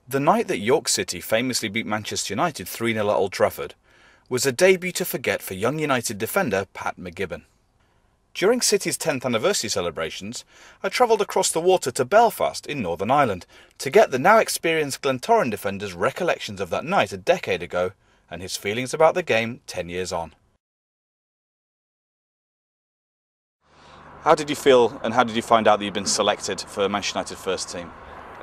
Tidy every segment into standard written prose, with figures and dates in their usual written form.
The night that York City famously beat Manchester United 3-0 at Old Trafford was a debut to forget for young United defender Pat McGibbon. During City's 10th anniversary celebrations, I travelled across the water to Belfast in Northern Ireland to get the now experienced Glentoran defender's recollections of that night a decade ago and his feelings about the game 10 years on. How did you feel and how did you find out that you'd been selected for Manchester United first team?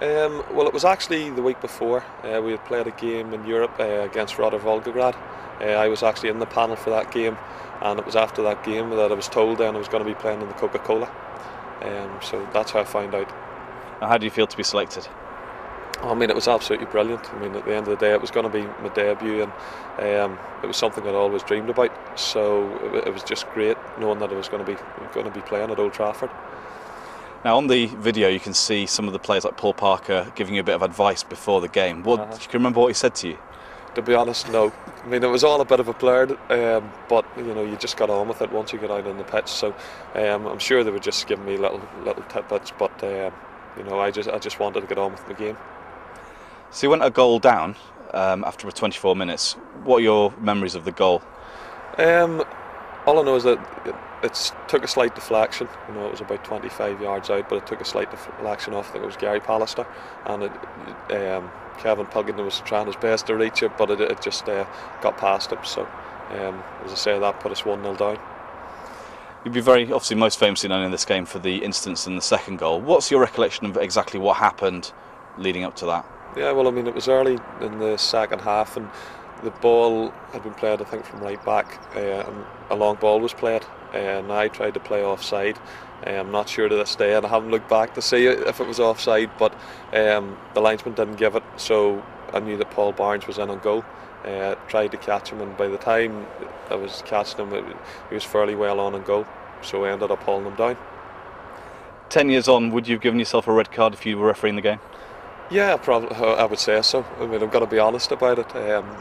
Well, it was actually the week before. We had played a game in Europe against Volgograd. I was actually in the panel for that game, and it was after that game that I was told then I was going to be playing in the Coca-Cola. So that's how I found out. And how do you feel to be selected? I mean, it was absolutely brilliant. I mean, at the end of the day, it was going to be my debut, and it was something I'd always dreamed about. So it was just great knowing that I was going to be playing at Old Trafford. Now, on the video, you can see some of the players like Paul Parker giving you a bit of advice before the game. Do you remember what he said to you? To be honest, no. I mean, it was all a bit of a blur, but you know, you just got on with it once you get out on the pitch. So I'm sure they were just giving me little tidbits, but you know, I just wanted to get on with the game. So you went a goal down after 24 minutes. What are your memories of the goal? All I know is that it took a slight deflection. You know, it was about 25 yards out, but it took a slight deflection off. I think it was Gary Pallister, and Kevin Pilkington was trying his best to reach it, but it just got past him. So, as I say, that put us 1-0 down. You'd be very obviously most famously known in this game for the instance in the second goal. What's your recollection of exactly what happened leading up to that? Yeah, well, I mean, it was early in the second half, and the ball had been played, I think, from right back, and a long ball was played, and I tried to play offside. I'm not sure to this day, and I haven't looked back to see if it was offside, but the linesman didn't give it, so I knew that Paul Barnes was in on goal. Tried to catch him, and by the time I was catching him, he was fairly well on goal, so I ended up hauling him down. 10 years on, would you have given yourself a red card if you were refereeing the game? Yeah, probably. I would say so. I mean, I've got to be honest about it.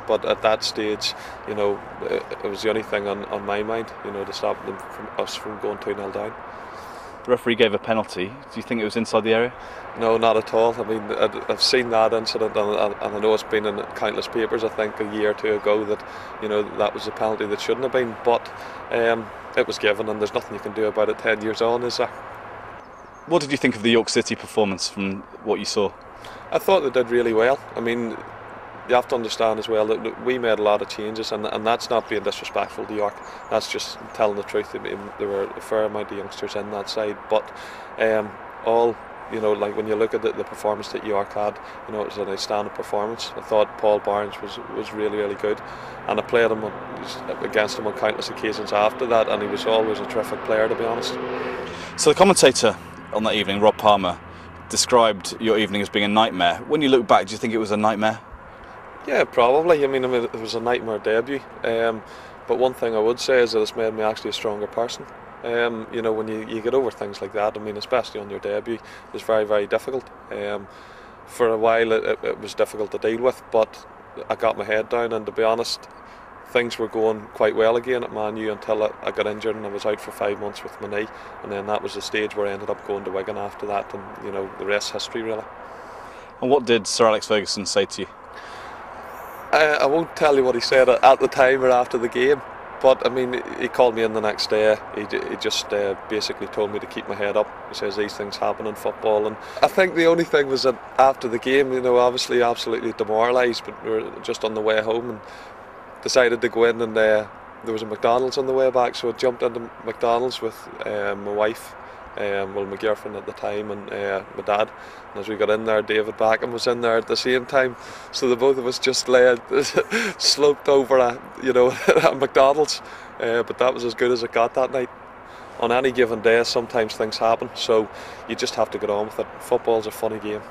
But at that stage, you know, it was the only thing on my mind, you know, to stop us from going 2-0 down. The referee gave a penalty. Do you think it was inside the area? No, not at all. I mean, I've seen that incident, and I know it's been in countless papers. I think a year or two ago that, you know, that was a penalty that shouldn't have been. But it was given, and there's nothing you can do about it 10 years on, is there? What did you think of the York City performance from what you saw? I thought they did really well. I mean, you have to understand as well that we made a lot of changes, and that's not being disrespectful to York. That's just telling the truth. I mean, there were a fair amount of youngsters in that side, but all, you know, like when you look at the performance that York had, you know, it was an outstanding performance. I thought Paul Barnes was really good, and I played him against him on countless occasions after that, and he was always a terrific player, to be honest. So the commentator on that evening, Rob Palmer, described your evening as being a nightmare. When you look back, do you think it was a nightmare? Yeah, probably. I mean, it was a nightmare debut. But one thing I would say is that it's made me actually a stronger person. You know, when you get over things like that, I mean, especially on your debut, it's very difficult. For a while, it was difficult to deal with, but I got my head down, and to be honest, things were going quite well again at Man U until I got injured and I was out for 5 months with my knee, and then that was the stage where I ended up going to Wigan after that, and you know, the rest history really. And what did Sir Alex Ferguson say to you? I won't tell you what he said at the time or after the game, but I mean, he called me in the next day. He just basically told me to keep my head up. He says these things happen in football, and I think the only thing was that after the game, you know, obviously absolutely demoralised, but we were just on the way home and decided to go in, and there was a McDonald's on the way back, so I jumped into McDonald's with my wife, well, my girlfriend at the time, and my dad. And as we got in there, David Beckham was in there at the same time, so the both of us just sloped over a McDonald's, but that was as good as it got that night. On any given day, sometimes things happen, so you just have to get on with it. Football's a funny game.